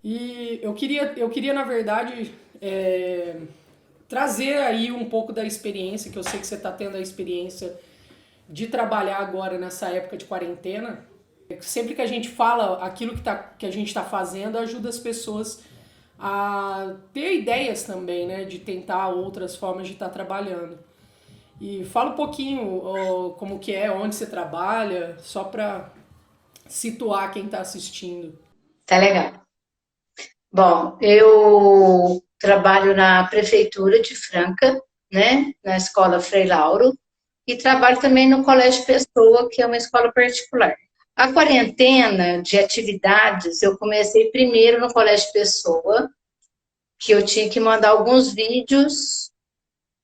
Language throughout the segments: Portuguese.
E eu queria na verdade, trazer aí um pouco da experiência, que eu sei que você está tendo a experiência de trabalhar agora nessa época de quarentena. Sempre que a gente fala aquilo que a gente está fazendo, ajuda as pessoas a ter ideias também, né? De tentar outras formas de estar trabalhando. E fala um pouquinho como que é, onde você trabalha, só para situar quem está assistindo. Tá legal. Bom, eu trabalho na prefeitura de Franca, né, na escola Frei Lauro, e trabalho também no Colégio Pessoa, que é uma escola particular. A quarentena de atividades, eu comecei primeiro no Colégio Pessoa, que eu tinha que mandar alguns vídeos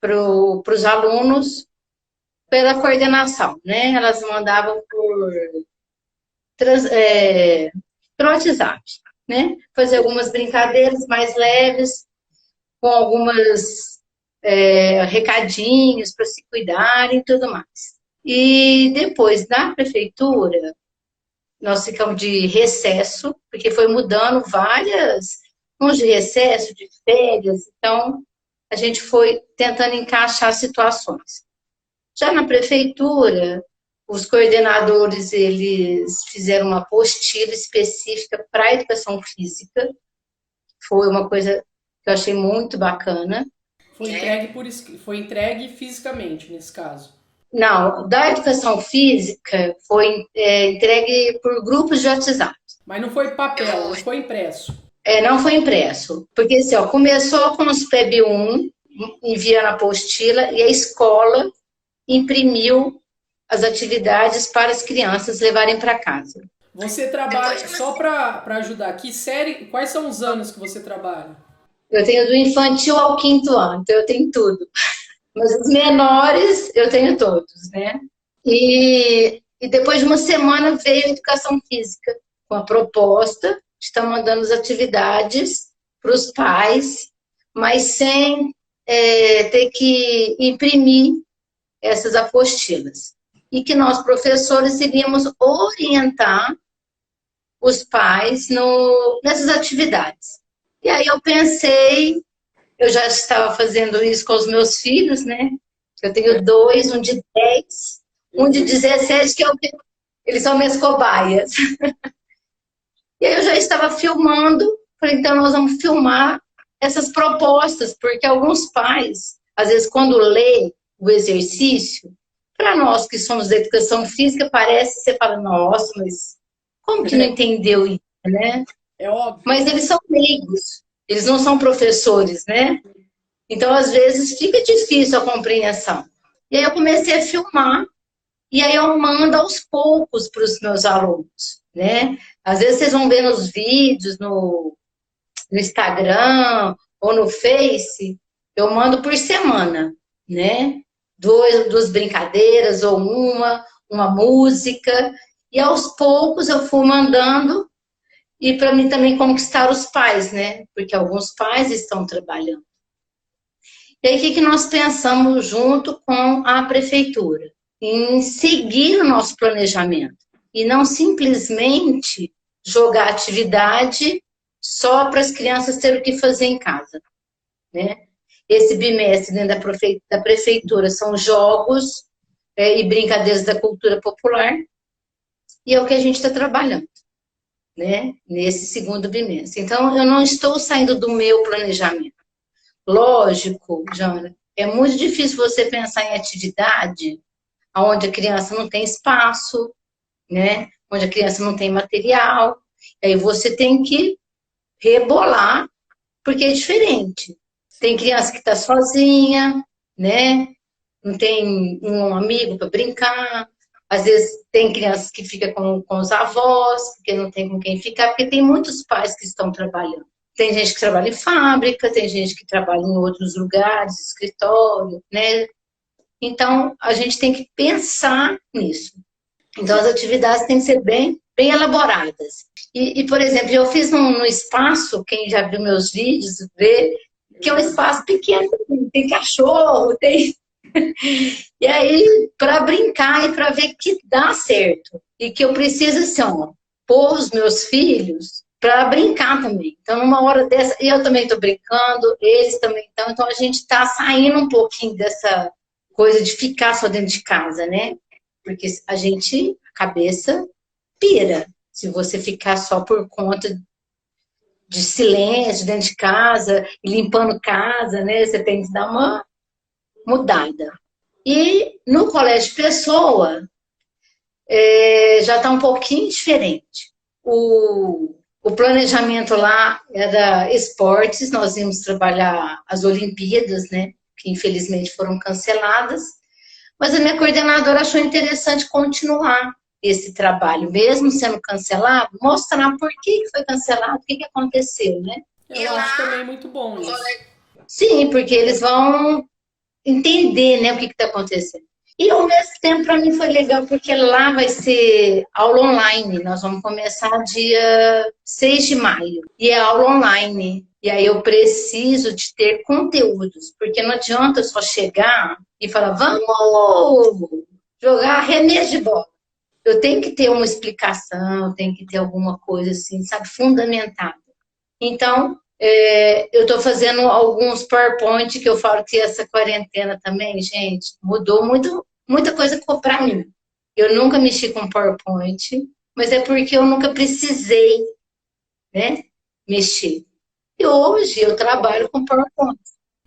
para os alunos pela coordenação, né? Elas mandavam trans- é, pelo WhatsApp, né? Fazer algumas brincadeiras mais leves, com algumas recadinhos para se cuidarem e tudo mais. E depois, na prefeitura, nós ficamos de recesso, porque foi mudando uns de recesso, de férias, então a gente foi tentando encaixar situações. Já na prefeitura, os coordenadores, eles fizeram uma apostila específica para a educação física, foi uma coisa que eu achei muito bacana. Foi entregue fisicamente nesse caso. Não, da educação física foi entregue por grupos de WhatsApp. Mas não foi papel, não foi impresso. Não foi impresso, porque assim, ó, começou com os PEB 1, enviando a apostila, e a escola imprimiu as atividades para as crianças levarem para casa. Você trabalha, só para ajudar aqui, série, quais são os anos que você trabalha? Eu tenho do infantil ao quinto ano, então eu tenho tudo. Mas os menores eu tenho todos, né? E depois de uma semana veio a educação física com a proposta, estão mandando as atividades para os pais, mas sem ter que imprimir essas apostilas. E que nós, professores, iríamos orientar os pais nessas atividades. E aí eu pensei, eu já estava fazendo isso com os meus filhos, né? Eu tenho dois, um de 10, um de 17, eles são minhas cobaias. E aí eu já estava filmando, falei, então nós vamos filmar essas propostas, porque alguns pais, às vezes, quando lê o exercício, para nós que somos da educação física, parece, você fala, nossa, mas como que não entendeu isso, né? É óbvio, Mas né? eles são leigos, eles não são professores, né? Então, às vezes, fica difícil a compreensão. E aí eu comecei a filmar, e aí eu mando aos poucos para os meus alunos, né? Às vezes vocês vão ver nos vídeos, no Instagram ou no Face, eu mando por semana, né? Duas brincadeiras ou uma música, e aos poucos eu fui mandando, e para mim também conquistar os pais, né? Porque alguns pais estão trabalhando. E aí, o que nós pensamos junto com a prefeitura? Em seguir o nosso planejamento e não simplesmente jogar atividade só para as crianças terem o que fazer em casa, né? Esse bimestre dentro da prefeitura são jogos e brincadeiras da cultura popular, e é o que a gente está trabalhando, né? Nesse segundo bimestre. Então, eu não estou saindo do meu planejamento. Lógico, Jana, é muito difícil você pensar em atividade onde a criança não tem espaço, né? Onde a criança não tem material. Aí você tem que rebolar, porque é diferente. Tem criança que está sozinha, né? Não tem um amigo para brincar. Às vezes tem crianças que ficam com os avós, porque não tem com quem ficar, porque tem muitos pais que estão trabalhando. Tem gente que trabalha em fábrica, tem gente que trabalha em outros lugares, escritório, né? Então, a gente tem que pensar nisso. Então, as atividades têm que ser bem elaboradas. Por exemplo, eu fiz no espaço, quem já viu meus vídeos, vê que é um espaço pequeno, tem cachorro, tem. E aí, para brincar e para ver que dá certo. E que eu preciso, assim, ó, pôr os meus filhos para brincar também. Então, numa hora dessa, eu também estou brincando, eles também estão. Então, a gente está saindo um pouquinho dessa coisa de ficar só dentro de casa, né? Porque a cabeça pira. Se você ficar só por conta de silêncio dentro de casa, limpando casa, né? Você tem que dar uma mudada. E no Colégio Pessoa, já está um pouquinho diferente. O planejamento lá era esportes, nós íamos trabalhar as Olimpíadas, né? Que infelizmente foram canceladas. Mas a minha coordenadora achou interessante continuar esse trabalho, mesmo sendo cancelado, mostrar por que foi cancelado, o que aconteceu, né? Eu acho também muito bom isso. Sim, porque eles vão entender, né, o que está acontecendo. E ao mesmo tempo, para mim foi legal, porque lá vai ser aula online. Nós vamos começar dia 6 de maio. E é aula online. E aí eu preciso de ter conteúdos, porque não adianta eu só chegar e falar, vamos jogar arremesso de bola. Eu tenho que ter uma explicação, tenho que ter alguma coisa assim, sabe, fundamentada. Então, eu estou fazendo alguns PowerPoint que eu falo que essa quarentena também, gente, mudou muita coisa para mim. Eu nunca mexi com PowerPoint, mas é porque eu nunca precisei, né, mexer. E hoje eu trabalho com PowerPoint.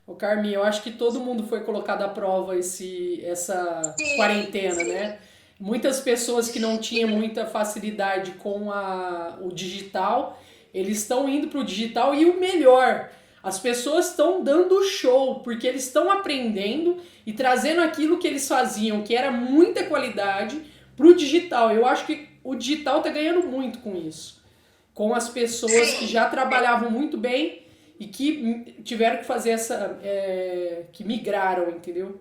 Ô, Carminha, eu acho que todo mundo foi colocado à prova essa quarentena, né? Muitas pessoas que não tinham muita facilidade com o digital, eles estão indo para o digital e o melhor, as pessoas estão dando show, porque eles estão aprendendo e trazendo aquilo que eles faziam, que era muita qualidade, para o digital. Eu acho que o digital está ganhando muito com isso. Com as pessoas que já trabalhavam muito bem e que tiveram que fazer que migraram, entendeu?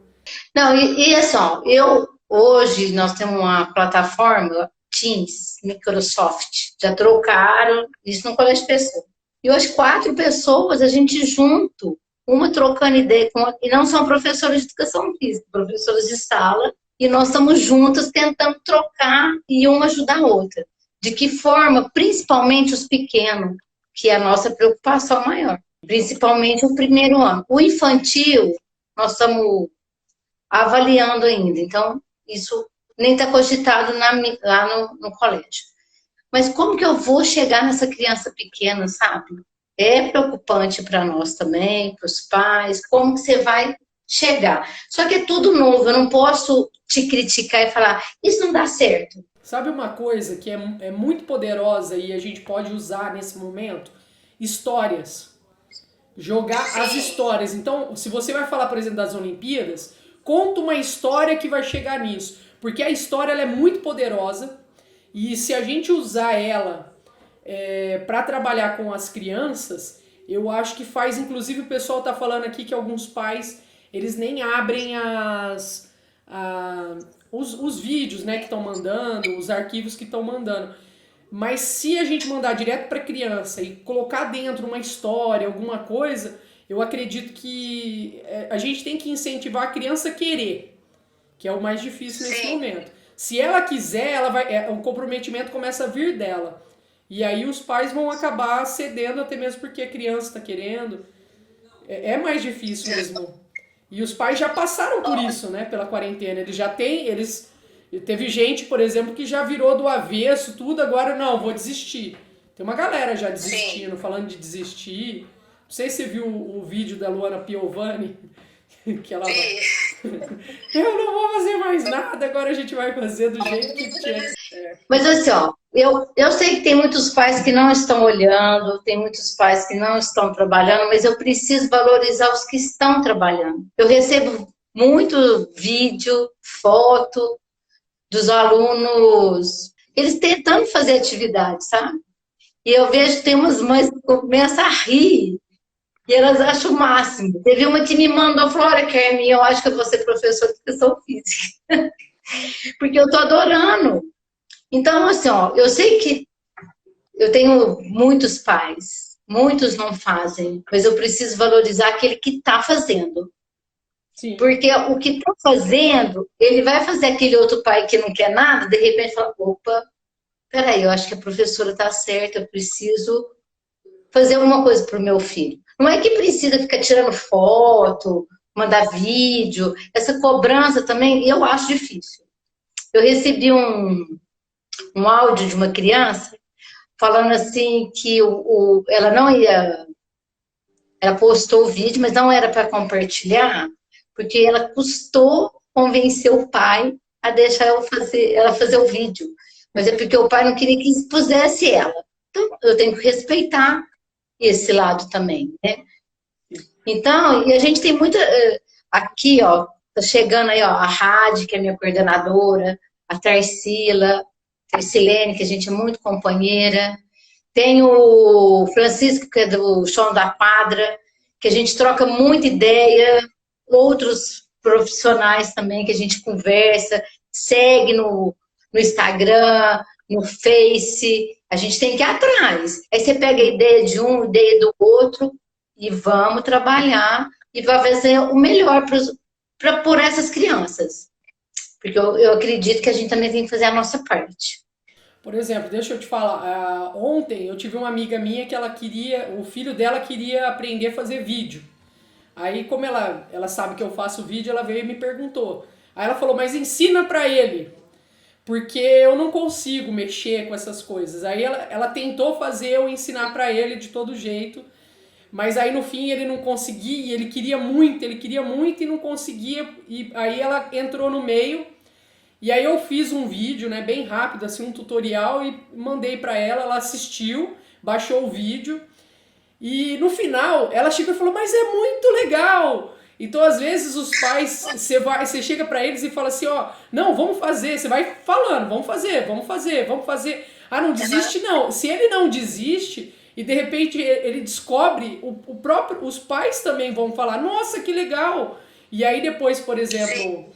Não, e assim, ó, hoje nós temos uma plataforma, Teams, Microsoft, já trocaram isso no Colégio Pessoa. E hoje 4 pessoas, a gente junto, uma trocando ideia com outra, e não são professores de educação física, professores de sala, e nós estamos juntas tentando trocar e uma ajudar a outra. De que forma, principalmente os pequenos, que é a nossa preocupação maior, principalmente o primeiro ano. O infantil, nós estamos avaliando ainda, então isso nem está cogitado lá no colégio. Mas como que eu vou chegar nessa criança pequena, sabe? É preocupante para nós também, para os pais, como que você vai chegar. Só que é tudo novo, eu não posso te criticar e falar, isso não dá certo. Sabe uma coisa que é muito poderosa e a gente pode usar nesse momento? Histórias. Jogar as histórias. Então, se você vai falar, por exemplo, das Olimpíadas, conta uma história que vai chegar nisso. Porque a história ela é muito poderosa e se a gente usar ela para trabalhar com as crianças, eu acho que faz, inclusive o pessoal está falando aqui que alguns pais, eles nem abrem os vídeos, né, que estão mandando, os arquivos que estão mandando. Mas se a gente mandar direto para a criança e colocar dentro uma história, alguma coisa, eu acredito que a gente tem que incentivar a criança a querer, que é o mais difícil nesse momento. Se ela quiser, o comprometimento começa a vir dela. E aí os pais vão acabar cedendo até mesmo porque a criança está querendo. É mais difícil mesmo. E os pais já passaram por isso, né? Pela quarentena. Teve gente, por exemplo, que já virou do avesso, tudo, agora não, vou desistir. Tem uma galera já desistindo, falando de desistir. Não sei se você viu o vídeo da Luana Piovani, que ela eu não vou fazer mais nada, agora a gente vai fazer do jeito que tinha que ser. Mas assim, ó, eu sei que tem muitos pais que não estão olhando, tem muitos pais que não estão trabalhando, mas eu preciso valorizar os que estão trabalhando. Eu recebo muito vídeo, foto dos alunos, eles tentando fazer atividade, sabe? E eu vejo que tem umas mães que começam a rir, e elas acham o máximo. Teve uma que me mandou, falou, olha, Carmen, eu acho que eu vou ser professora de educação física. Porque eu tô adorando. Então, assim, ó, eu sei que eu tenho muitos pais, muitos não fazem, mas eu preciso valorizar aquele que tá fazendo. Sim. Porque o que tá fazendo, ele vai fazer aquele outro pai que não quer nada, de repente fala, opa, peraí, eu acho que a professora está certa, eu preciso fazer alguma coisa para o meu filho. Não é que precisa ficar tirando foto, mandar vídeo, essa cobrança também eu acho difícil. Eu recebi um áudio de uma criança falando assim que ela não ia, ela postou o vídeo, mas não era para compartilhar, porque ela custou convencer o pai a deixar ela fazer o vídeo. Mas é porque o pai não queria que expusesse ela. Então, eu tenho que respeitar esse lado também, né? Então, e a gente tem muita. Aqui, ó, tá chegando aí, ó, a Rádio, que é minha coordenadora, a Tarcilene, que a gente é muito companheira. Tem o Francisco, que é do Chão da Quadra, que a gente troca muita ideia. Outros profissionais também que a gente conversa, segue no Instagram, no Face. A gente tem que ir atrás. Aí você pega a ideia de um, ideia do outro, e vamos trabalhar e vai fazer o melhor por essas crianças. Porque eu acredito que a gente também tem que fazer a nossa parte. Por exemplo, deixa eu te falar, ontem eu tive uma amiga minha que ela queria, o filho dela queria aprender a fazer vídeo. Aí, como ela sabe que eu faço vídeo, ela veio e me perguntou. Aí ela falou, mas ensina pra ele, porque eu não consigo mexer com essas coisas. Aí ela tentou fazer eu ensinar pra ele de todo jeito, mas aí no fim ele não conseguia, ele queria muito e não conseguia. E aí ela entrou no meio. E aí eu fiz um vídeo, né, bem rápido, assim, um tutorial e mandei pra ela, ela assistiu, baixou o vídeo e no final ela chegou e falou, mas é muito legal! Então às vezes os pais, você chega pra eles e fala assim, ó, não, vamos fazer, você vai falando, vamos fazer, vamos fazer, vamos fazer. Ah, não desiste não. Se ele não desiste e de repente ele descobre, os pais também vão falar, nossa, que legal! E aí depois, por exemplo...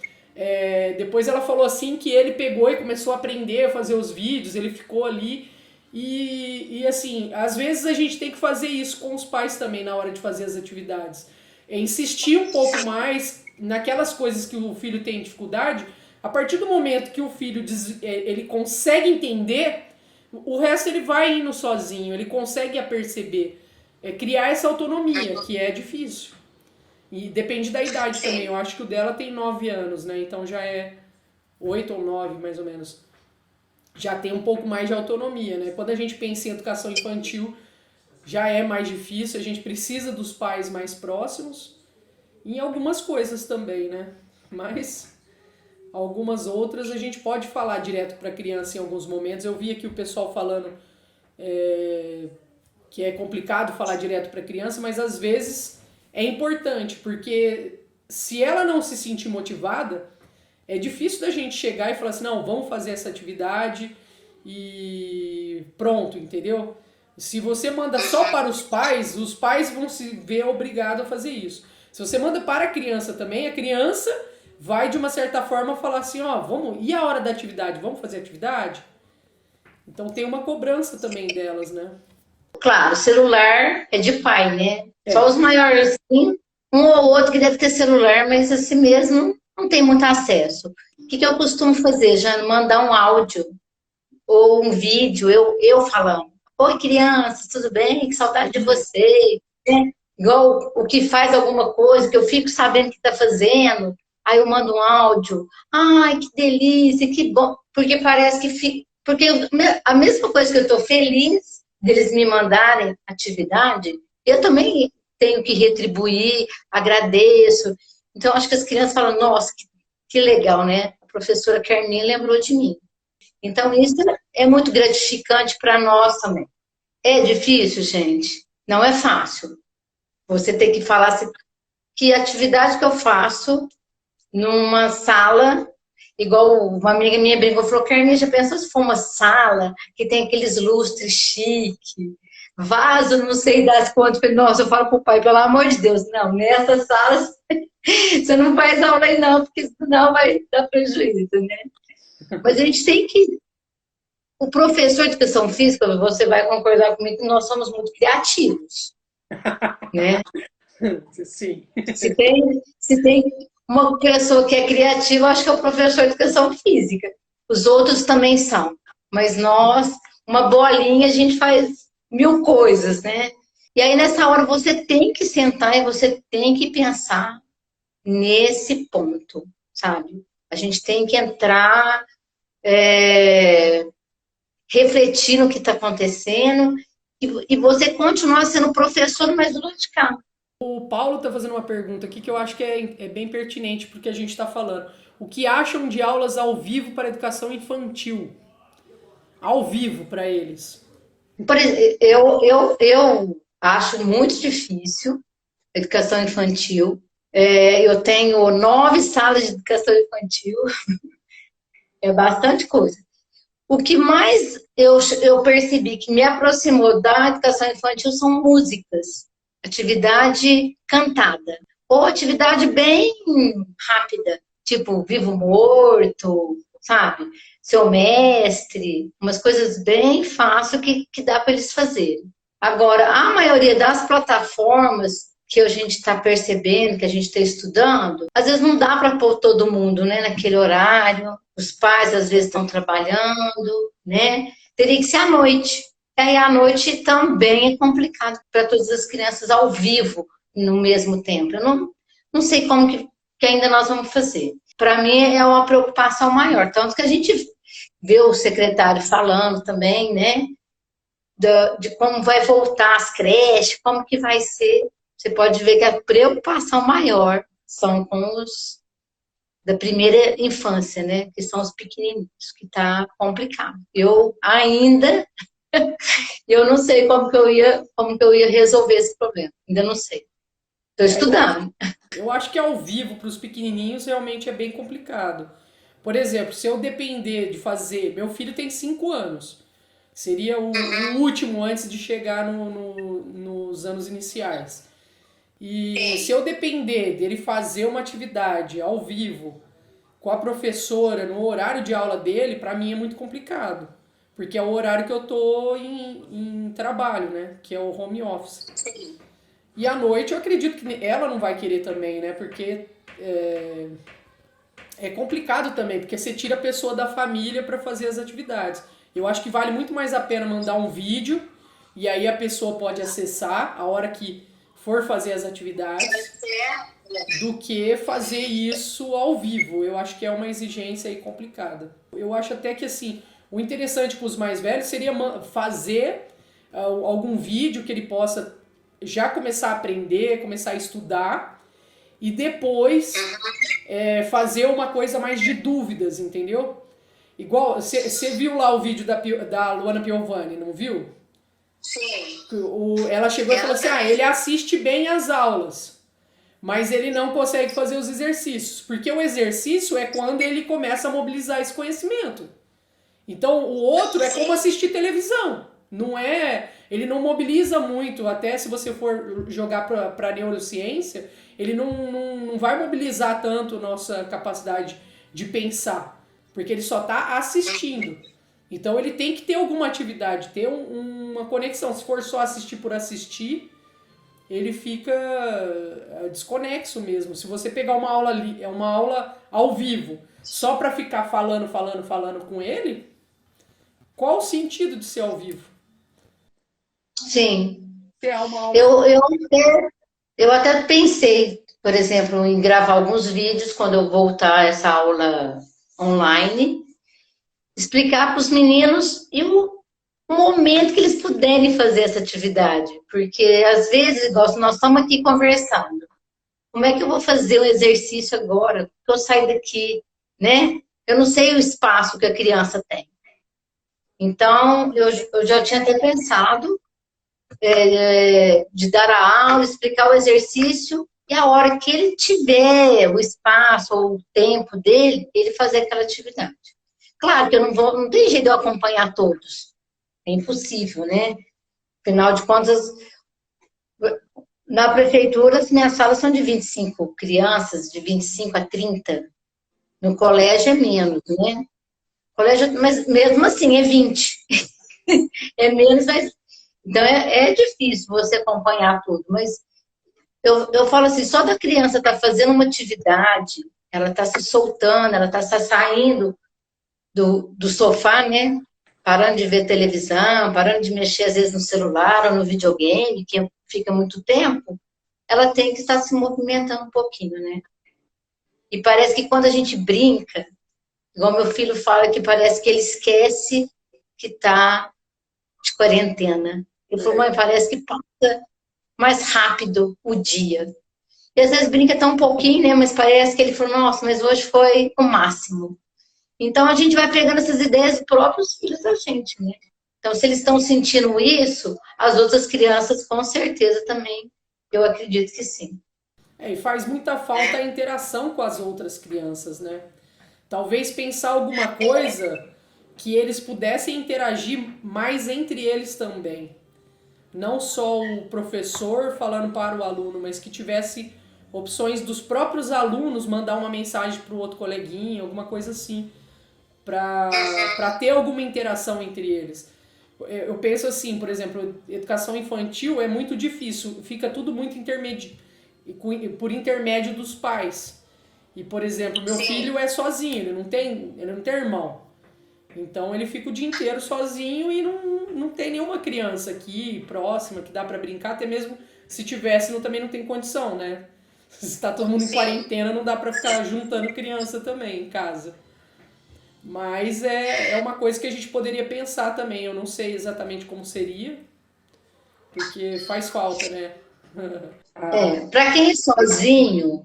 depois ela falou assim que ele pegou e começou a aprender a fazer os vídeos, ele ficou ali e assim, às vezes a gente tem que fazer isso com os pais também na hora de fazer as atividades. Insistir um pouco mais naquelas coisas que o filho tem dificuldade, a partir do momento que o filho ele consegue entender, o resto ele vai indo sozinho, ele consegue perceber, criar essa autonomia, que é difícil. E depende da idade também. Eu acho que o dela tem 9 anos, né? Então já é 8 ou 9, mais ou menos. Já tem um pouco mais de autonomia, né? Quando a gente pensa em educação infantil, já é mais difícil. A gente precisa dos pais mais próximos. E em algumas coisas também, né? Mas algumas outras a gente pode falar direto para a criança em alguns momentos. Eu vi aqui o pessoal falando que é complicado falar direto para a criança, mas às vezes... é importante, porque se ela não se sentir motivada, é difícil da gente chegar e falar assim, não, vamos fazer essa atividade e pronto, entendeu? Se você manda só para os pais vão se ver obrigados a fazer isso. Se você manda para a criança também, a criança vai de uma certa forma falar assim, ó, vamos, e a hora da atividade? Vamos fazer atividade? Então tem uma cobrança também delas, né? Claro, celular é de pai, né? Só os maiores, assim, um ou outro que deve ter celular, mas assim mesmo não tem muito acesso. O que eu costumo fazer, Jane? Mandar um áudio ou um vídeo, eu falando. Oi, crianças, tudo bem? Que saudade de vocês. Né? Igual o que faz alguma coisa, que eu fico sabendo o que está fazendo, aí eu mando um áudio. Ai, que delícia, que bom. Porque parece que fica... Porque a mesma coisa que eu estou feliz deles me mandarem atividade, eu também tenho que retribuir, agradeço. Então, acho que as crianças falam, nossa, que legal, né? A professora Carminha lembrou de mim. Então, isso é muito gratificante para nós também. É difícil, gente? Não é fácil. Você tem que falar assim, que atividade que eu faço numa sala, igual uma amiga minha brincou, falou, Carminha, já pensou se for uma sala que tem aqueles lustres chique, vaso, não sei das quantas. Nossa, eu falo pro pai, pelo amor de Deus, não, nessas salas você não faz aula aí não, porque senão vai dar prejuízo, né? Mas a gente tem que... O professor de educação física, você vai concordar comigo, que nós somos muito criativos, né? Sim. Se tem uma pessoa que é criativa, acho que é o professor de educação física. Os outros também são. Mas nós, uma bolinha, a gente faz mil coisas, né? E aí, nessa hora, você tem que sentar e você tem que pensar nesse ponto, sabe? A gente tem que entrar, refletir no que está acontecendo e você continuar sendo professor, mas do lado de cá. O Paulo está fazendo uma pergunta aqui que eu acho que é bem pertinente porque a gente está falando. O que acham de aulas ao vivo para a educação infantil? Ao vivo para eles. Por exemplo, eu acho muito difícil educação infantil. Eu tenho 9 salas de educação infantil, é bastante coisa. O que mais eu percebi que me aproximou da educação infantil são músicas, atividade cantada, ou atividade bem rápida, tipo Vivo Morto, sabe? Seu Mestre, umas coisas bem fáceis que dá para eles fazerem. Agora, a maioria das plataformas que a gente está percebendo, que a gente está estudando, às vezes não dá para pôr todo mundo, né, naquele horário. Os pais às vezes estão trabalhando, né? Teria que ser à noite. E aí à noite também é complicado para todas as crianças ao vivo no mesmo tempo. Eu não sei como que ainda nós vamos fazer. Para mim é uma preocupação maior. Tanto que a gente vê o secretário falando também, né? De como vai voltar as creches, como que vai ser. Você pode ver que a preocupação maior são com os da primeira infância, né? Que são os pequenininhos, que tá complicado. Eu não sei como que eu ia resolver esse problema. Ainda não sei. Estou estudando. Eu acho que ao vivo para os pequenininhos realmente é bem complicado. Por exemplo, se eu depender de fazer. Meu filho tem 5 anos. Seria o último antes de chegar nos anos iniciais. E se eu depender dele fazer uma atividade ao vivo com a professora no horário de aula dele, para mim é muito complicado. Porque é o horário que eu tô em trabalho, né? Que é o home office. E à noite eu acredito que ela não vai querer também, né? Porque é complicado também, porque você tira a pessoa da família para fazer as atividades. Eu acho que vale muito mais a pena mandar um vídeo e aí a pessoa pode acessar a hora que for fazer as atividades do que fazer isso ao vivo. Eu acho que é uma exigência aí complicada. Eu acho até que assim, o interessante para os mais velhos seria fazer algum vídeo que ele possa já começar a aprender, começar a estudar e depois fazer uma coisa mais de dúvidas, entendeu? Igual, você viu lá o vídeo da Luana Piovani, não viu? Sim. Ela chegou e falou assim, ele assiste bem as aulas, mas ele não consegue fazer os exercícios, porque o exercício é quando ele começa a mobilizar esse conhecimento. Então, o outro é como assistir televisão. Não é, ele não mobiliza muito, até se você for jogar para neurociência, ele não vai mobilizar tanto a nossa capacidade de pensar, porque ele só está assistindo. Então ele tem que ter alguma atividade, ter uma conexão. Se for só assistir por assistir, ele fica desconexo mesmo. Se você pegar uma aula ali, uma aula ao vivo, só para ficar falando com ele, qual o sentido de ser ao vivo? Sim. Ter uma aula... Eu até pensei, por exemplo, em gravar alguns vídeos quando eu voltar a essa aula online, explicar para os meninos e o momento que eles puderem fazer essa atividade. Porque, às vezes, igual nós estamos aqui conversando, como é que eu vou fazer o exercício agora? Que eu saio daqui, né? Eu não sei o espaço que a criança tem. Então, eu já tinha até pensado de dar a aula, explicar o exercício, e a hora que ele tiver o espaço ou o tempo dele, ele fazer aquela atividade. Claro que eu não tem jeito de eu acompanhar todos. É impossível, né? Afinal de contas, na prefeitura, as minhas salas são de 25 crianças, de 25 a 30. No colégio é menos, né? Colégio, mas mesmo assim é 20. É menos, mas... Então é difícil você acompanhar tudo. Mas eu falo assim, só da criança estar fazendo uma atividade, ela está se soltando, ela está saindo do sofá, né? parando de ver televisão, parando de mexer às vezes no celular ou no videogame, que fica muito tempo, ela tem que estar se movimentando um pouquinho, né? E parece que quando a gente brinca, igual meu filho fala que parece que ele esquece que está de quarentena. Ele falou, mãe, parece que passa mais rápido o dia. E às vezes brinca tão um pouquinho, né? Mas parece que ele falou, nossa, mas hoje foi o máximo. Então a gente vai pegando essas ideias dos próprios filhos da gente, né? Então, se eles estão sentindo isso, as outras crianças com certeza também, eu acredito que sim. E faz muita falta a interação com as outras crianças, né? Talvez pensar alguma coisa que eles pudessem interagir mais entre eles também. Não só o professor falando para o aluno, mas que tivesse opções dos próprios alunos mandar uma mensagem para o outro coleguinha, alguma coisa assim, para ter alguma interação entre eles. Eu penso assim, por exemplo, educação infantil é muito difícil, fica tudo muito por intermédio dos pais. E, por exemplo, meu filho é sozinho, ele não tem irmão. Então ele fica o dia inteiro sozinho e não tem nenhuma criança aqui próxima que dá para brincar, até mesmo se tivesse, também não tem condição, né? Se está todo mundo em quarentena, não dá para ficar juntando criança também em casa. Mas é uma coisa que a gente poderia pensar também. Eu não sei exatamente como seria, porque faz falta, né? Para quem é sozinho,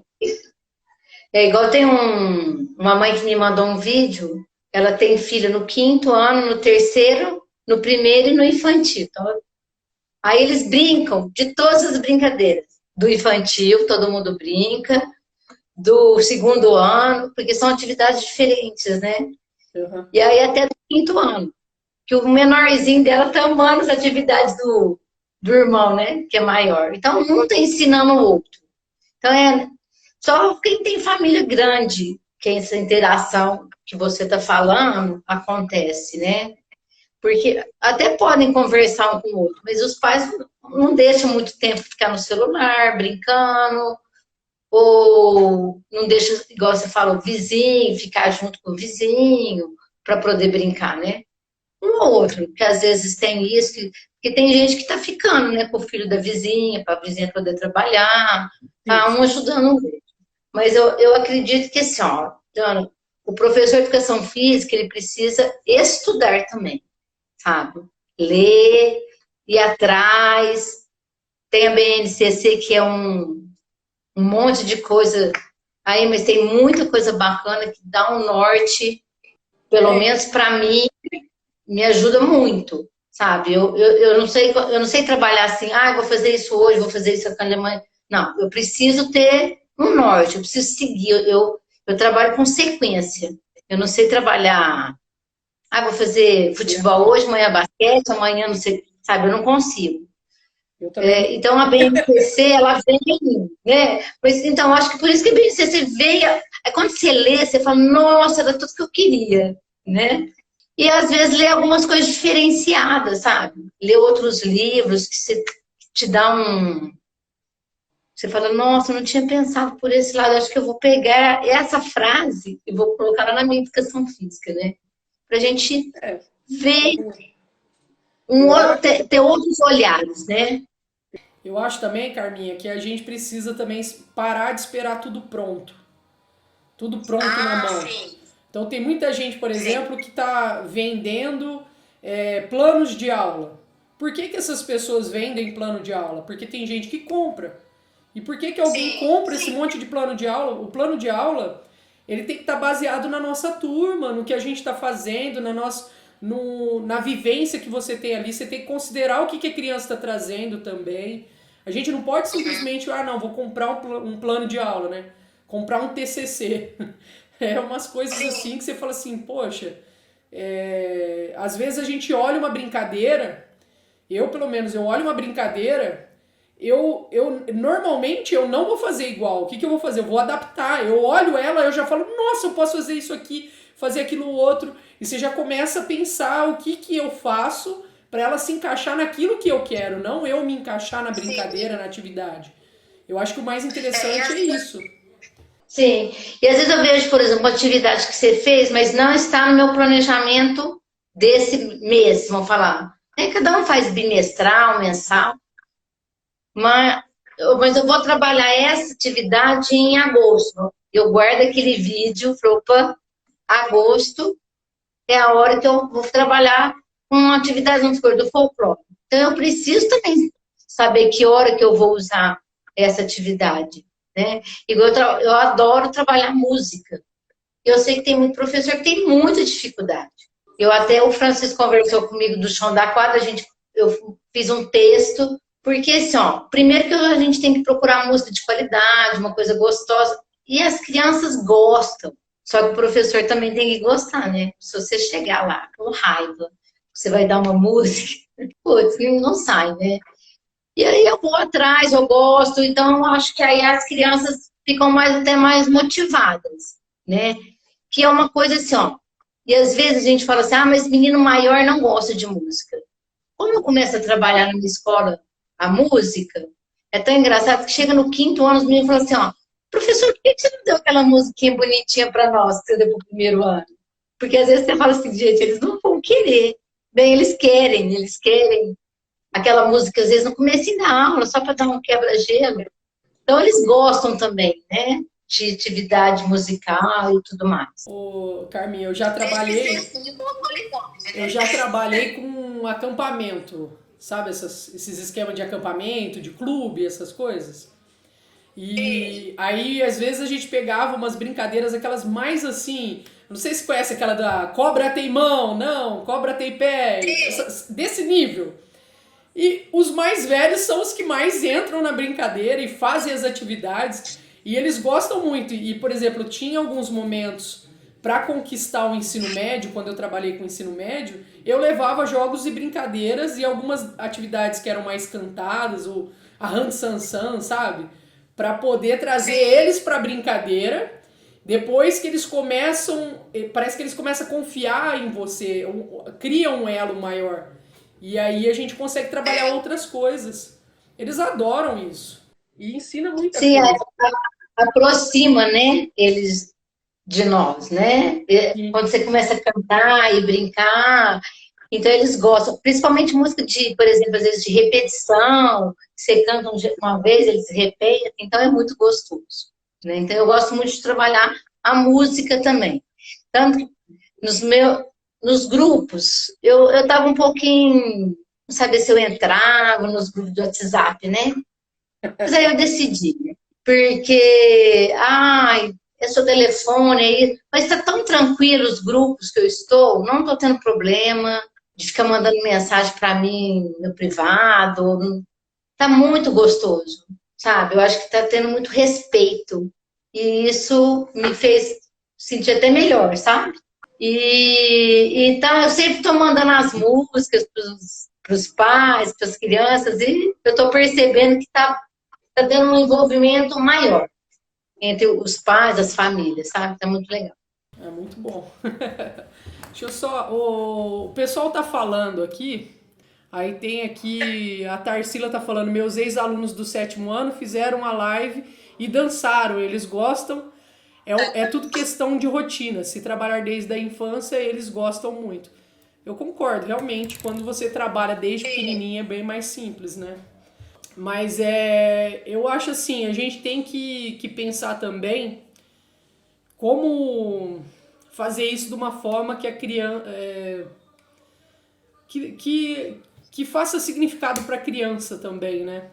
é igual tem uma mãe que me mandou um vídeo, ela tem filho no 5º ano, no 3º, no 1º e no infantil. Então, aí eles brincam de todas as brincadeiras. Do infantil, todo mundo brinca, do 2º ano, porque são atividades diferentes, né? Uhum. E aí até do 5º ano, que o menorzinho dela tá amando as atividades do irmão, né? Que é maior. Então, um está ensinando o outro. Então, só quem tem família grande que essa interação que você está falando acontece, né? Porque até podem conversar um com o outro, mas os pais não deixam muito tempo ficar no celular, brincando, ou não deixam, igual você falou, o vizinho, ficar junto com o vizinho para poder brincar, né? Um ou outro, que às vezes tem isso, porque tem gente que está ficando, né, com o filho da vizinha, para a vizinha poder trabalhar, tá um ajudando o outro. Mas eu acredito que, assim, ó, Jana, o professor de educação física, ele precisa estudar também, sabe? Ler, ir atrás. Tem a BNCC, que é um monte de coisa aí, mas tem muita coisa bacana que dá um norte, pelo menos para mim, me ajuda muito, sabe? Eu não sei trabalhar assim, vou fazer isso hoje, vou fazer isso aqui na Alemanha. Não, eu preciso ter um norte, eu preciso seguir, eu trabalho com sequência. Eu não sei trabalhar, vou fazer futebol hoje, amanhã basquete, amanhã não sei, sabe? Eu não consigo. Então a BNCC, ela vem, né? Então, acho que por isso que a BNCC veio. Quando você lê, você fala, nossa, era tudo que eu queria, né? E às vezes lê algumas coisas diferenciadas, sabe? Lê outros livros que você te dá um. Você fala, nossa, eu não tinha pensado por esse lado, acho que eu vou pegar essa frase e vou colocar lá na minha educação física, né? Pra gente ver, ter outros olhares, né? Eu acho também, Carminha, que a gente precisa também parar de esperar tudo pronto. Tudo pronto na mão. Sim. Então tem muita gente, por exemplo, que está vendendo planos de aula. Por que essas pessoas vendem plano de aula? Porque tem gente que compra. E por que alguém compra esse monte de plano de aula? O plano de aula, ele tem que estar baseado na nossa turma, no que a gente está fazendo, na vivência que você tem ali. Você tem que considerar o que a criança está trazendo também. A gente não pode simplesmente, não, vou comprar um plano de aula, né? Comprar um TCC. É umas coisas assim que você fala assim, poxa, às vezes a gente olha uma brincadeira, pelo menos, eu olho uma brincadeira, normalmente eu não vou fazer igual. O que eu vou fazer? Eu vou adaptar. Eu olho ela, eu já falo, nossa, eu posso fazer isso aqui, fazer aquilo outro. E você já começa a pensar o que eu faço para ela se encaixar naquilo que eu quero, não eu me encaixar na brincadeira, na atividade. Eu acho que o mais interessante é isso. Sim, e às vezes eu vejo, por exemplo, uma atividade que você fez, mas não está no meu planejamento desse mês, vamos falar. Cada um faz bimestral, mensal, mas eu vou trabalhar essa atividade em agosto. Eu guardo aquele vídeo, falo, opa, agosto é a hora que eu vou trabalhar com atividades do folclore. Então, eu preciso também saber que hora que eu vou usar essa atividade, né? Igual eu adoro trabalhar música. Eu sei que tem muito professor que tem muita dificuldade. O Francisco conversou comigo do chão da quadra, eu fiz um texto, porque assim, ó, primeiro que a gente tem que procurar música de qualidade, uma coisa gostosa, e as crianças gostam. Só que o professor também tem que gostar, né? Se você chegar lá com raiva, você vai dar uma música, putz, não sai, né? E aí eu vou atrás, eu gosto, então eu acho que aí as crianças ficam até mais motivadas, né? Que é uma coisa assim, ó. E às vezes a gente fala assim, mas menino maior não gosta de música. Quando eu começo a trabalhar numa escola a música, é tão engraçado que chega no 5º ano, os meninos falam assim, ó, professor, por que você não deu aquela musiquinha bonitinha para nós que você deu pro 1º ano? Porque às vezes você fala assim, gente, eles não vão querer. Bem, eles querem aquela música, às vezes, no começo da aula, só para dar um quebra-gelo. Então, eles gostam também, né? De atividade musical e tudo mais. Ô, Carminha, eu já trabalhei com acampamento, sabe? Esses esquemas de acampamento, de clube, essas coisas. E aí, às vezes, a gente pegava umas brincadeiras, aquelas mais assim. Não sei se conhece aquela da cobra tem mão, não, cobra tem pé, desse nível. E os mais velhos são os que mais entram na brincadeira e fazem as atividades. E eles gostam muito. E, por exemplo, tinha alguns momentos para conquistar o ensino médio, quando eu trabalhei com ensino médio, eu levava jogos e brincadeiras e algumas atividades que eram mais cantadas, ou a Han San San, sabe? Para poder trazer eles para a brincadeira. Depois que eles começam, parece que eles começam a confiar em você, criam um elo maior. E aí a gente consegue trabalhar outras coisas. Eles adoram isso. E ensina muita Sim, coisa. aproxima, né, eles de nós, né? Quando você começa a cantar e brincar, então eles gostam, principalmente música de, por exemplo, às vezes de repetição, você canta uma vez, eles repetem, então é muito gostoso, né? Então eu gosto muito de trabalhar a música também. Tanto que nos grupos, eu tava um pouquinho, não sabia se eu entrava nos grupos do WhatsApp, né? Mas aí eu decidi, porque, é seu telefone aí, mas está tão tranquilo os grupos que eu estou, não estou tendo problema de ficar mandando mensagem para mim no privado, tá muito gostoso, sabe? Eu acho que está tendo muito respeito e isso me fez sentir até melhor, sabe? E então eu sempre estou mandando as músicas para os pais, para as crianças, e eu estou percebendo que está tendo um envolvimento maior entre os pais, as famílias, sabe? Tá muito legal. É muito bom. Deixa eu só. O pessoal tá falando aqui. Aí tem aqui. A Tarsila tá falando: meus ex-alunos do 7º ano fizeram a live e dançaram. Eles gostam. É tudo questão de rotina. Se trabalhar desde a infância, eles gostam muito. Eu concordo, realmente, quando você trabalha desde pequenininha é bem mais simples, né? Mas eu acho assim, a gente tem que pensar também como fazer isso de uma forma que a criança que faça significado para a criança também, né?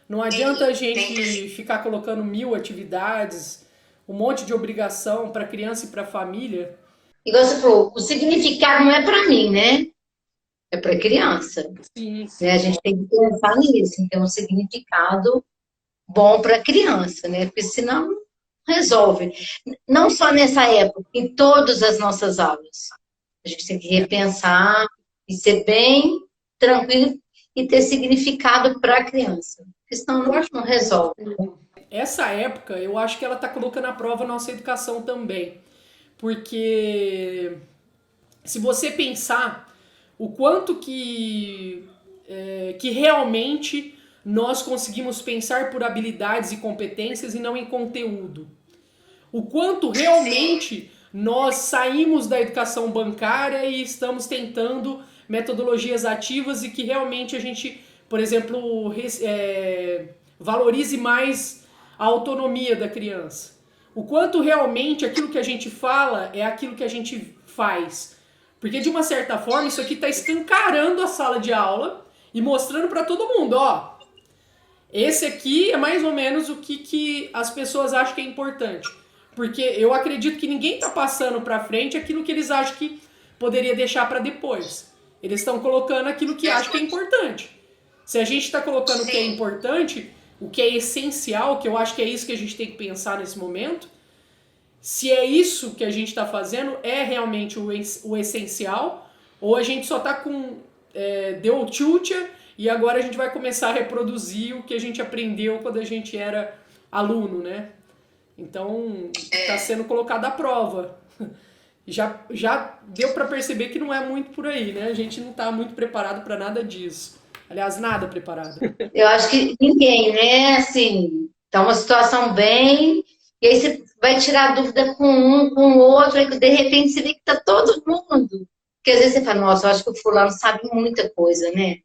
Não adianta a gente ficar colocando 1000 atividades, um monte de obrigação para a criança e para a família. Igual você falou, o significado não é para mim, né? É para criança. Sim, Né? A gente tem que pensar nisso, tem um significado bom para a criança, né? Porque senão não resolve. Não só nessa época, em todas as nossas aulas. A gente tem que repensar e ser bem tranquilo e ter significado para a criança. Porque senão não resolve. Essa época, eu acho que ela está colocando à prova a nossa educação também. Porque se você pensar o quanto que realmente nós conseguimos pensar por habilidades e competências e não em conteúdo. O quanto realmente nós saímos da educação bancária e estamos tentando metodologias ativas e que realmente a gente, por exemplo, valorize mais a autonomia da criança. O quanto realmente aquilo que a gente fala é aquilo que a gente faz. Porque de uma certa forma isso aqui está escancarando a sala de aula e mostrando para todo mundo, ó, esse aqui é mais ou menos o que as pessoas acham que é importante. Porque eu acredito que ninguém está passando para frente aquilo que eles acham que poderia deixar para depois. Eles estão colocando aquilo que acham que é importante. Se a gente está colocando o que é importante, o que é essencial, que eu acho que é isso que a gente tem que pensar nesse momento, se é isso que a gente está fazendo, é realmente o essencial, ou a gente só está com... deu tchutcha e agora a gente vai começar a reproduzir o que a gente aprendeu quando a gente era aluno, né? Então, está sendo colocado à prova. Já deu para perceber que não é muito por aí, né? A gente não está muito preparado para nada disso. Aliás, nada preparado. Eu acho que ninguém, né? Assim, tá uma situação bem. E aí você vai tirar dúvida com um, com o outro, aí de repente você vê que tá todo mundo. Porque às vezes você fala, nossa, eu acho que o fulano sabe muita coisa, né?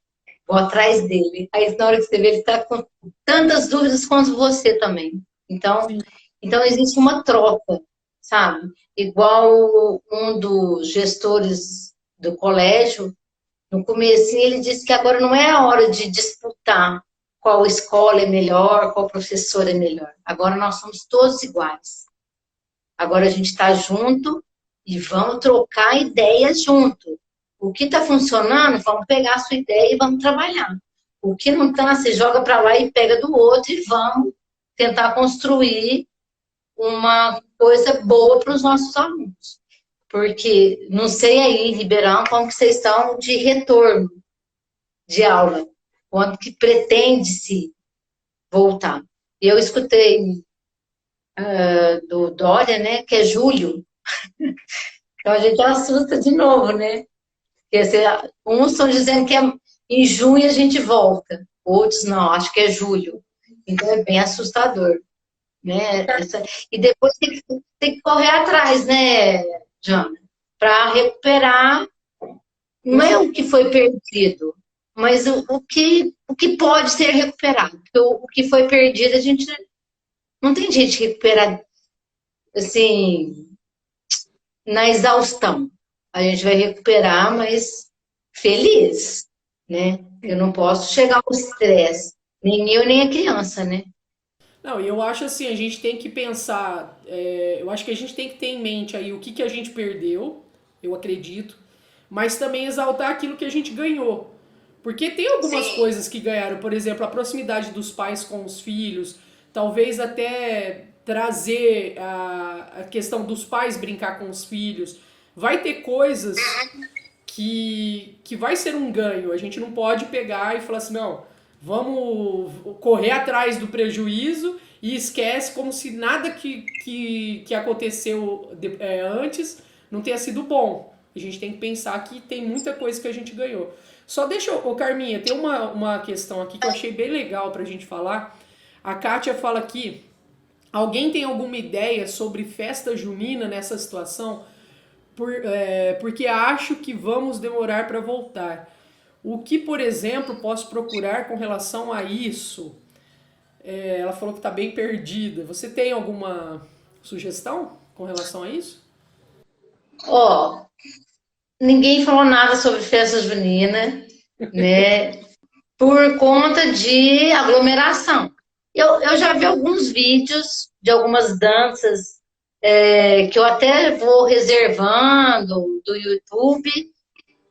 Vou atrás dele. Aí na hora que você vê, ele tá com tantas dúvidas quanto você também. Então existe uma troca, sabe? Igual um dos gestores do colégio, no começo ele disse que agora não é a hora de disputar qual escola é melhor, qual professor é melhor. Agora nós somos todos iguais. Agora a gente está junto e vamos trocar ideias junto. O que está funcionando, vamos pegar a sua ideia e vamos trabalhar. O que não está, você joga para lá e pega do outro e vamos tentar construir uma coisa boa para os nossos alunos. Porque não sei aí, em Ribeirão, como que vocês estão de retorno de aula, quando que pretende-se voltar. Eu escutei do Dória, né, que é julho. Então a gente assusta de novo, né? Porque uns estão dizendo que em junho a gente volta, outros não, acho que é julho. Então é bem assustador, né? E depois tem que correr atrás, né, Jana? Para recuperar, não é o que foi perdido, mas o que pode ser recuperado. Porque o que foi perdido, a gente não tem gente que recupera assim, na exaustão. A gente vai recuperar, mas feliz, né? Eu não posso chegar ao estresse, nem eu, nem a criança, né? Não, e eu acho assim, a gente tem que pensar, eu acho que a gente tem que ter em mente aí o que a gente perdeu, eu acredito, mas também exaltar aquilo que a gente ganhou. Porque tem algumas coisas que ganharam, por exemplo, a proximidade dos pais com os filhos, talvez até trazer a questão dos pais brincar com os filhos. Vai ter coisas que vai ser um ganho. A gente não pode pegar e falar assim, não, vamos correr atrás do prejuízo e esquece como se nada que aconteceu antes não tenha sido bom. A gente tem que pensar que tem muita coisa que a gente ganhou. Só deixa eu, ô Carminha, tem uma questão aqui que eu achei bem legal pra gente falar. A Kátia fala aqui, alguém tem alguma ideia sobre festa junina nessa situação? Porque acho que vamos demorar para voltar. O que, por exemplo, posso procurar com relação a isso? Ela falou que está bem perdida. Você tem alguma sugestão com relação a isso? Ó, ninguém falou nada sobre festa junina, né? Por conta de aglomeração. Eu já vi alguns vídeos de algumas danças que eu até vou reservando do YouTube,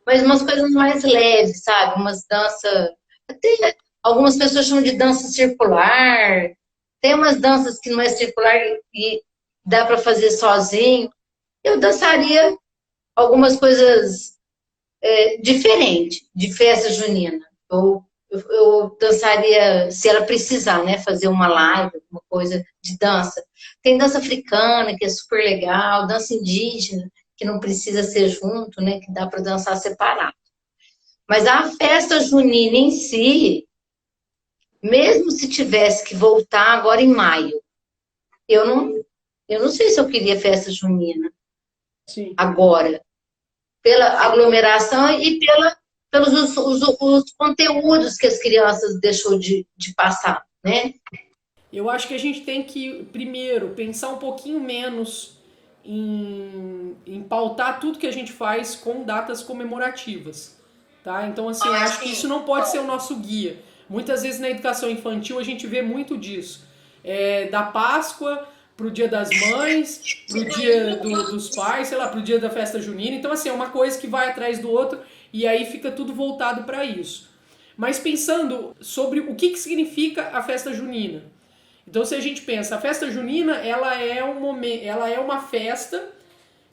mas umas coisas mais leves, sabe? Umas danças. Até algumas pessoas chamam de dança circular. Tem umas danças que não é circular e dá para fazer sozinho. Eu dançaria algumas coisas diferentes de festa junina. Eu dançaria, se ela precisar, né? Fazer uma live, uma coisa de dança. Tem dança africana, que é super legal, dança indígena, que não precisa ser junto, né? Que dá para dançar separado. Mas a festa junina em si, mesmo se tivesse que voltar agora em maio, eu não sei se eu queria festa junina. Sim. agora, pela aglomeração e pelos os conteúdos que as crianças deixou de passar, né? Eu acho que a gente tem que, primeiro, pensar um pouquinho menos em pautar tudo que a gente faz com datas comemorativas, tá? Então, assim, eu acho que isso não pode ser o nosso guia. Muitas vezes na educação infantil a gente vê muito disso. Da Páscoa pro Dia das Mães, pro Dia dos Pais, sei lá, pro Dia da festa junina. Então, assim, é uma coisa que vai atrás do outro e aí fica tudo voltado para isso. Mas pensando sobre o que significa a festa junina. Então, se a gente pensa, a festa junina, ela é uma festa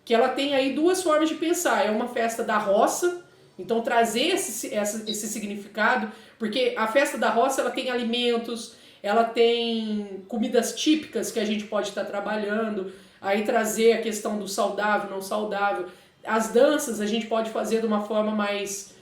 que ela tem aí duas formas de pensar. É uma festa da roça, então trazer esse significado, porque a festa da roça ela tem alimentos, ela tem comidas típicas que a gente pode estar trabalhando, aí trazer a questão do saudável, não saudável. As danças a gente pode fazer de uma forma mais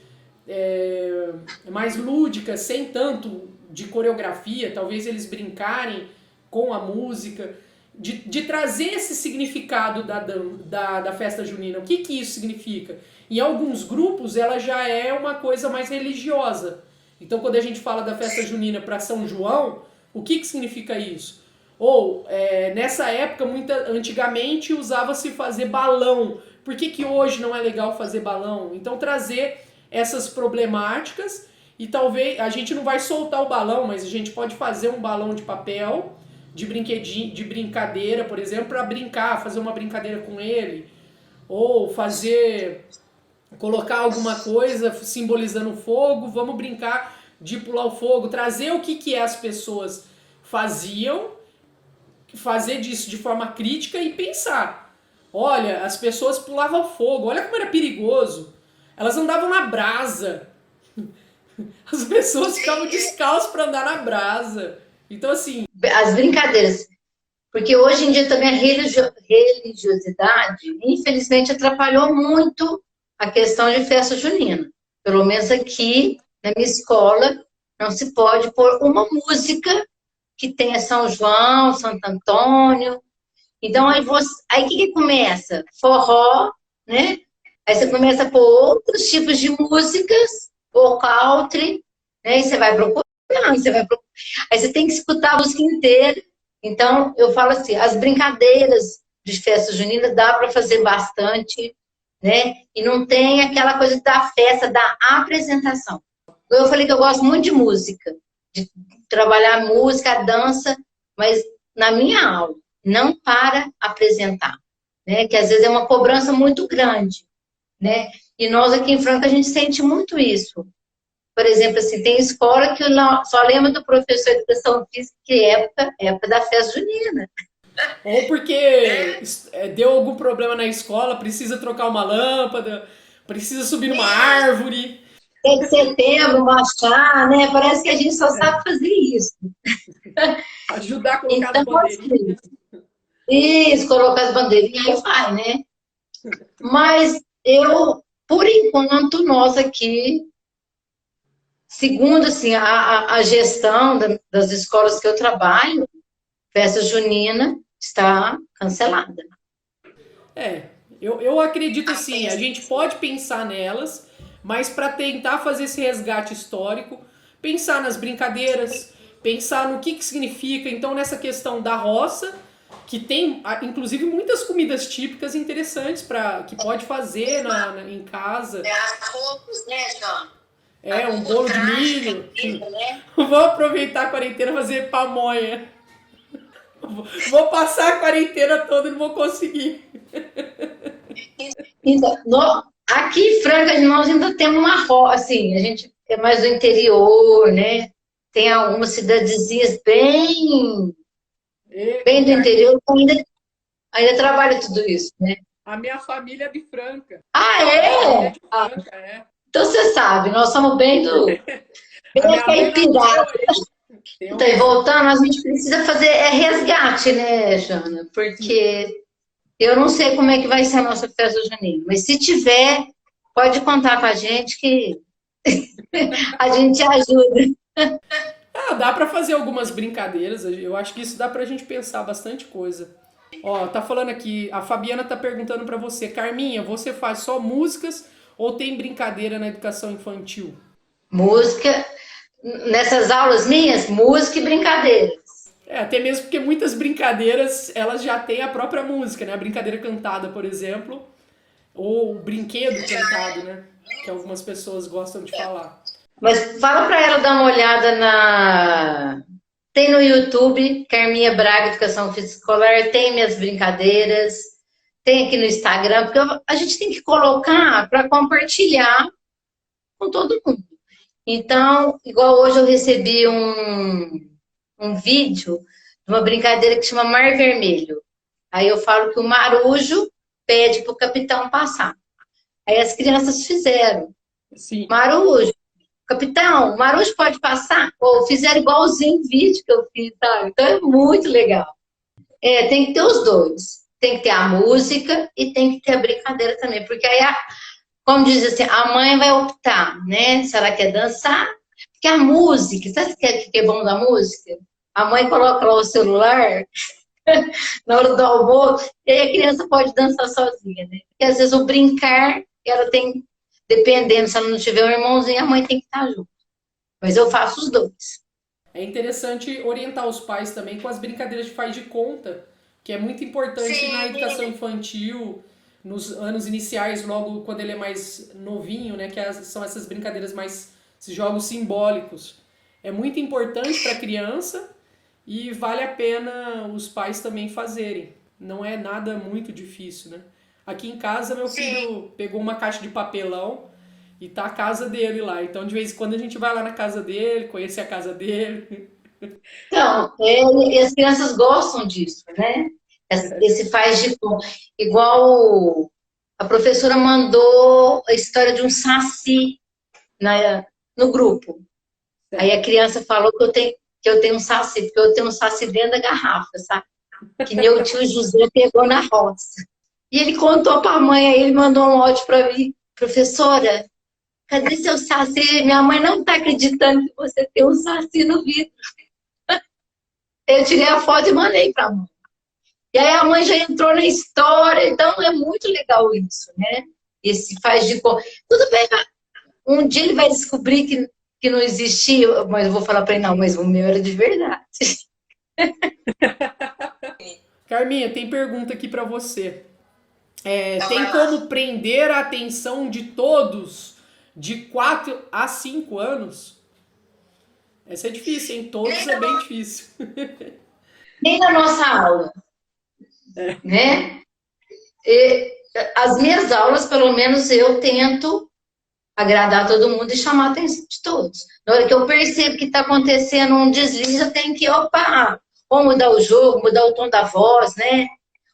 lúdica, sem tanto de coreografia, talvez eles brincarem com a música, de trazer esse significado da festa junina. O que isso significa? Em alguns grupos, ela já é uma coisa mais religiosa. Então, quando a gente fala da festa junina para São João, o que significa isso? Ou, nessa época, antigamente, usava-se fazer balão. Por que hoje não é legal fazer balão? Então, trazer essas problemáticas e talvez a gente não vai soltar o balão, mas a gente pode fazer um balão de papel, de brinquedinho, de brincadeira, por exemplo, para brincar, fazer uma brincadeira com ele, ou colocar alguma coisa simbolizando fogo, vamos brincar de pular o fogo, trazer o que as pessoas faziam, fazer disso de forma crítica e pensar. Olha, as pessoas pulavam fogo, olha como era perigoso. Elas andavam na brasa. As pessoas ficavam descalças para andar na brasa. Então, assim. As brincadeiras. Porque hoje em dia também a religiosidade, infelizmente, atrapalhou muito a questão de festa junina. Pelo menos aqui na minha escola, não se pode pôr uma música que tenha São João, Santo Antônio. Então, aí o que começa? Forró, né? Aí você começa a pôr outros tipos de músicas, ou country, né? E você vai procurando, Aí você tem que escutar a música inteira. Então, eu falo assim, as brincadeiras de festa junina dá para fazer bastante, né? E não tem aquela coisa da festa, da apresentação. Eu falei que eu gosto muito de música, de trabalhar música, dança, mas na minha aula, não para apresentar, né? Que às vezes é uma cobrança muito grande, né? E nós aqui em Franca a gente sente muito isso. Por exemplo, assim, tem escola que só lembra do professor de educação física que é época da festa junina. Ou porque deu algum problema na escola, precisa trocar uma lâmpada, precisa subir numa árvore. Tem setembro, marchar, né? Parece que a gente só sabe fazer isso. Ajudar a colocar então, as bandeirinhas. Assim, isso, colocar as bandeirinhas, aí vai, né? Mas por enquanto, nós aqui, segundo assim, a gestão das escolas que eu trabalho, festa junina está cancelada. Eu acredito assim, a gente pode pensar nelas, mas para tentar fazer esse resgate histórico, pensar nas brincadeiras, pensar no que significa, então nessa questão da roça, que tem inclusive muitas comidas típicas interessantes que pode fazer em casa. As roupas, né, João? Um bolo de milho. Vou aproveitar a quarentena e fazer pamonha. Vou passar a quarentena toda e não vou conseguir. Então, aqui em Franca, nós ainda temos uma roça, assim, a gente é mais do interior, né? Tem algumas cidadezinhas bem do interior, que ainda trabalha tudo isso, né? A minha família é de Franca. Ah, é? De Franca, é. Então você sabe, nós somos bem bem caipirada. Então, e voltando, a gente precisa fazer resgate, né, Jana? Porque eu não sei como é que vai ser a nossa festa junina, mas se tiver, pode contar com a gente que a gente ajuda. Dá para fazer algumas brincadeiras. Eu acho que isso dá pra gente pensar bastante coisa. Ó, tá falando aqui, a Fabiana tá perguntando pra você, Carminha, você faz só músicas ou tem brincadeira na educação infantil? Música, nessas aulas minhas, música e brincadeira. É, até mesmo porque muitas brincadeiras, elas já têm a própria música, né? A brincadeira cantada, por exemplo, ou o brinquedo cantado, né? Que algumas pessoas gostam de falar. Mas fala para ela dar uma olhada Tem no YouTube, Carminha Braga Educação Física Escolar, tem minhas brincadeiras, tem aqui no Instagram, porque a gente tem que colocar para compartilhar com todo mundo. Então, igual hoje eu recebi um vídeo de uma brincadeira que chama Mar Vermelho. Aí eu falo que o Marujo pede para o capitão passar. Aí as crianças fizeram. Sim. Marujo, capitão, o Marujo pode passar? Ou fizeram igualzinho o vídeo que eu fiz, sabe? Então é muito legal. É, tem que ter os dois. Tem que ter a música e tem que ter a brincadeira também. Porque aí, como diz assim, a mãe vai optar, né? Se ela quer dançar. Porque a música, sabe o que é bom da música? A mãe coloca lá o celular na hora do almoço e aí a criança pode dançar sozinha, né? Porque às vezes o brincar, ela tem, dependendo, se ela não tiver um irmãozinho, a mãe tem que estar junto. Mas eu faço os dois. É interessante orientar os pais também com as brincadeiras de faz de conta, que é muito importante Sim. na educação infantil, nos anos iniciais, logo quando ele é mais novinho, né? São essas brincadeiras mais, esses jogos simbólicos. É muito importante para a criança e vale a pena os pais também fazerem. Não é nada muito difícil, né? Aqui em casa, meu filho pegou uma caixa de papelão e tá a casa dele lá. Então, de vez em quando, a gente vai lá na casa dele, conhecer a casa dele. Então, e as crianças gostam disso, né? Esse faz de conta. Igual a professora mandou a história de um saci no grupo. Aí a criança falou que eu tenho um saci, porque eu tenho um saci dentro da garrafa, sabe? Que meu tio José pegou na roça. E ele contou para a mãe, aí ele mandou um áudio para mim. Professora, cadê seu saci? Minha mãe não está acreditando que você tem um saci no vidro. Eu tirei a foto e mandei para a mãe. E aí a mãe já entrou na história, então é muito legal isso, né? Esse faz de conta. Tudo bem, um dia ele vai descobrir que não existia, mas eu vou falar para ele, não, mas o meu era de verdade. Carminha, tem pergunta aqui para você. Tem como prender a atenção de todos de 4 a 5 anos? Essa é difícil, hein? Todos é bem difícil. Nem na nossa aula, né? E as minhas aulas, pelo menos, eu tento agradar todo mundo e chamar a atenção de todos. Na hora que eu percebo que está acontecendo um deslize, eu tenho que, opa, ou mudar o jogo, mudar o tom da voz, né?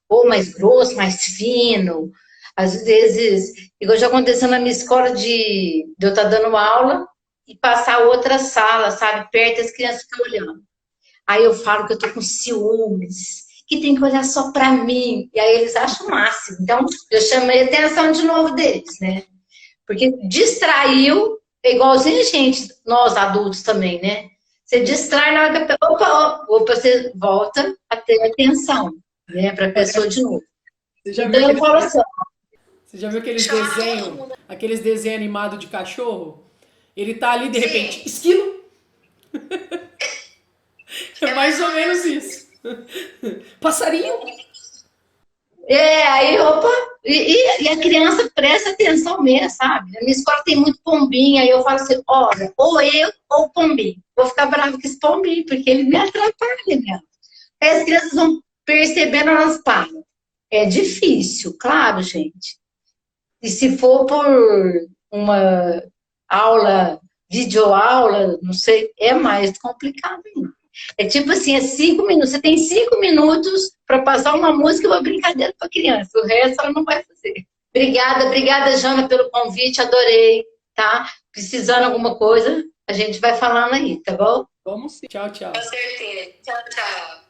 Ou mais grosso, mais fino. Às vezes, igual já aconteceu na minha escola de eu estar dando aula e passar outra sala, sabe? Perto, as crianças ficam olhando. Aí eu falo que eu tô com ciúmes, que tem que olhar só pra mim. E aí eles acham o máximo. Então, eu chamei a atenção de novo deles, né? Porque distraiu, é igualzinho a gente, nós adultos também, né? Você distrai na hora que a pessoa, opa, você volta a ter atenção, né? Pra pessoa de novo. Então eu falo assim, Você já viu aqueles desenhos animados de cachorro? Ele tá ali, de repente, esquilo. É mais ou menos isso. Passarinho. aí, opa, e a criança presta atenção mesmo, sabe? Na minha escola tem muito pombinho, aí eu falo assim, olha, ou eu ou o pombinho. Vou ficar brava com esse pombinho, porque ele me atrapalha mesmo. Aí as crianças vão percebendo, elas param. É difícil, claro, gente. E se for por uma aula, videoaula, não sei, é mais complicado ainda. É tipo assim, é 5 minutos. Você tem 5 minutos para passar uma música e uma brincadeira para criança. O resto ela não vai fazer. Obrigada, Jana, pelo convite. Adorei, tá? Precisando de alguma coisa, a gente vai falando aí, tá bom? Vamos sim. Tchau, tchau. Com certeza. Tchau, tchau.